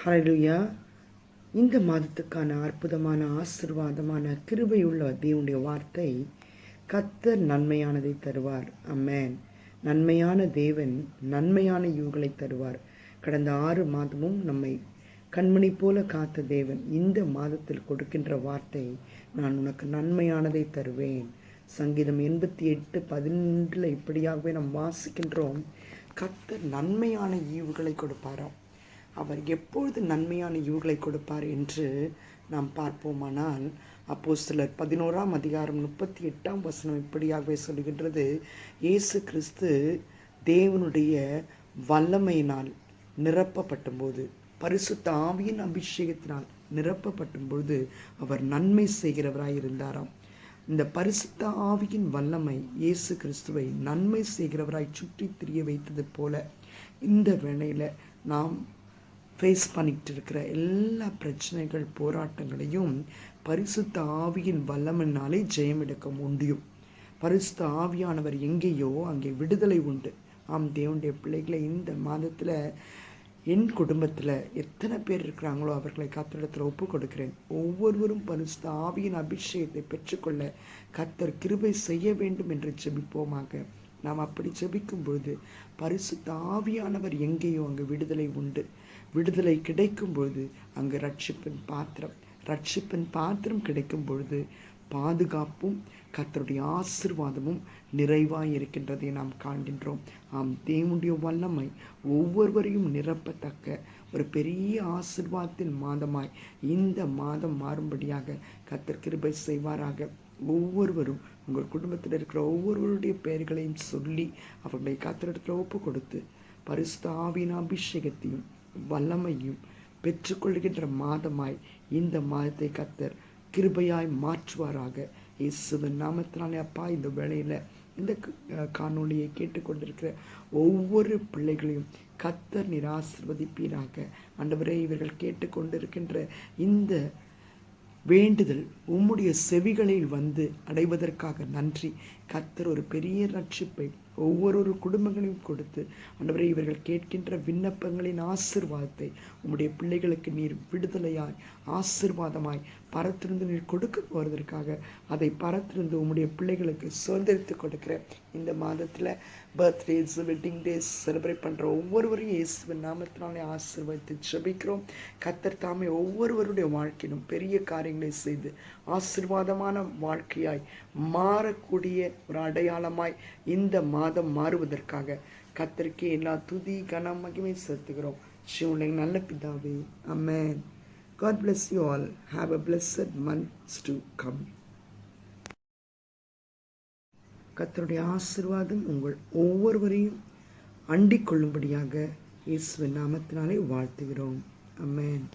ஹல்லேலூயா. இந்த மாதத்துக்கான அற்புதமான ஆசீர்வாதமான கிருபையுள்ள தேவனுடைய வார்த்தை, கர்த்தர் நன்மையானதை தருவார். ஆமென். நன்மையான தேவன் நன்மையான ஈவுகளை தருவார். கடந்த 6 மாதமும் நம்மை கண்மணி போல காத்த தேவன் இந்த மாதத்தில் கொடுக்கின்ற வார்த்தை, நான் உனக்கு நன்மையானதை தருவேன். சங்கீதம் 88:11 இப்படியாகவே நாம் வாசிக்கின்றோம். கர்த்தர் நன்மையான ஈவுகளை கொடுப்பாராம். அவர் எப்பொழுது நன்மையான ஈவுகளை கொடுப்பார் என்று நாம் பார்ப்போமானால், அப்போஸ்தலர் 11:38 இப்படியாகவே சொல்கின்றது. இயேசு கிறிஸ்து தேவனுடைய வல்லமையினால் நிரப்பப்பட்டபோது, பரிசுத்த ஆவியின் அபிஷேகத்தினால் நிரப்பப்பட்டபொழுது அவர் நன்மை செய்கிறவராய் இருந்தாராம். இந்த பரிசுத்த ஆவியின் வல்லமை இயேசு கிறிஸ்துவை நன்மை செய்கிறவராய் சுற்றி திரிய வைத்தது போல, இந்த வேளையில் நாம் ஃபேஸ் பண்ணிக்கிட்டு இருக்கிற எல்லா பிரச்சனைகள் போராட்டங்களையும் பரிசுத்த ஆவியின் வல்லமையினாலே ஜெயம் எடுக்க முடியும். பரிசுத்த ஆவியானவர் எங்கேயோ அங்கே விடுதலை உண்டு. ஆம் தேவனுடைய பிள்ளைகளை, இந்த மாதத்தில் என் குடும்பத்தில் எத்தனை பேர் இருக்கிறாங்களோ அவர்களை கர்த்தரிடத்தில் ஒப்பு கொடுக்கிறேன். ஒவ்வொருவரும் பரிசுத்த ஆவியின் அபிஷேகத்தை பெற்றுக்கொள்ள கர்த்தர் கிருபை செய்ய வேண்டும் என்று ஜெபிப்போமாக. நாம் அப்படி ஜெபிக்கும் பொழுது பரிசுத்த ஆவியானவர் எங்கேயோ அங்கு விடுதலை உண்டு. விடுதலை கிடைக்கும் பொழுது அங்கு ரட்சிப்பின் பாத்திரம் கிடைக்கும் பொழுது பாதுகாப்பும் கர்த்தருடைய ஆசீர்வாதமும் நிறைவாய் இருக்கின்றதை நாம் காண்கின்றோம். ஆம், தேவனுடைய வல்லமை ஒவ்வொருவரையும் நிரப்பத்தக்க ஒரு பெரிய ஆசீர்வாதத்தின் மாதமாய் இந்த மாதம் மாறும்படியாக கர்த்தர் கிருபை செய்வாராக. ஒவ்வொருவரும் உங்கள் குடும்பத்தில் இருக்கிற ஒவ்வொருவருடைய பெயர்களையும் சொல்லி அவர்களை கர்த்தரிடத்தில் ஒப்பு கொடுத்து பரிசுத்த ஆவியின் அபிஷேகத்தையும் வல்லமையும் பெற்றுக்கொள்கின்ற மாதமாய் இந்த மாதத்தை கர்த்தர் கிருபையாய் மாற்றுவாராக. இயேசுவின் நாமத்தினாலே அப்பா, இந்த வேளையில் இந்த காணொளியை கேட்டுக்கொண்டிருக்கிற ஒவ்வொரு பிள்ளைகளையும் கர்த்தர் நீர் ஆசீர்வதிப்பீராக. ஆண்டவரே, இவர்கள் கேட்டுக்கொண்டிருக்கின்ற இந்த வேண்டுதல் உம்முடைய செவிகளில் வந்து அடைவதற்காக நன்றி. கர்த்தர் ஒரு பெரிய ரட்சிப்பை ஒவ்வொரு குடும்பங்களையும் கொடுத்து, ஆண்டவரே, இவர்கள் கேட்கின்ற விண்ணப்பங்களின் ஆசீர்வாதத்தை உம்முடைய பிள்ளைகளுக்கு நீர் விடுதலையாய் ஆசீர்வாதமாய் பரத்திருந்து நீர் கொடுக்க போவதற்காக அதை பரத்திருந்து உம்முடைய பிள்ளைகளுக்கு சுதந்திரித்து கொடுக்கிற இந்த மாதத்தில் பர்த்டேஸ், வெட்டிங் டேஸ் செலிப்ரேட் பண்ணுற ஒவ்வொருவரையும் இயேசுவின் நாமத்தினாலே ஆசீர்வதித்து ஜெபிக்கிறோம். கர்த்தர் தாமே ஒவ்வொருவருடைய வாழ்க்கையிலும் பெரிய காரியங்களை செய்து ஆசீர்வாதமான வாழ்க்கையாய் மாறக்கூடிய ஒரு அடையாளமாய் இந்த மாதம் மாறுவதற்காக கர்த்தருக்கே எல்லா துதி கனம் மகிமை செலுத்துகிறோம். சிவனுடைய நல்ல பிதாவே, ஆமென். God bless you all. Have a blessed months to come. கர்த்தருடைய ஆசீர்வாதம் உங்கள் ஒவ்வொருவரையும் அண்டிக் கொள்ளும்படியாக இயேசுவின் நாமத்தினாலே வாழ்த்துகிறோம். ஆமென்.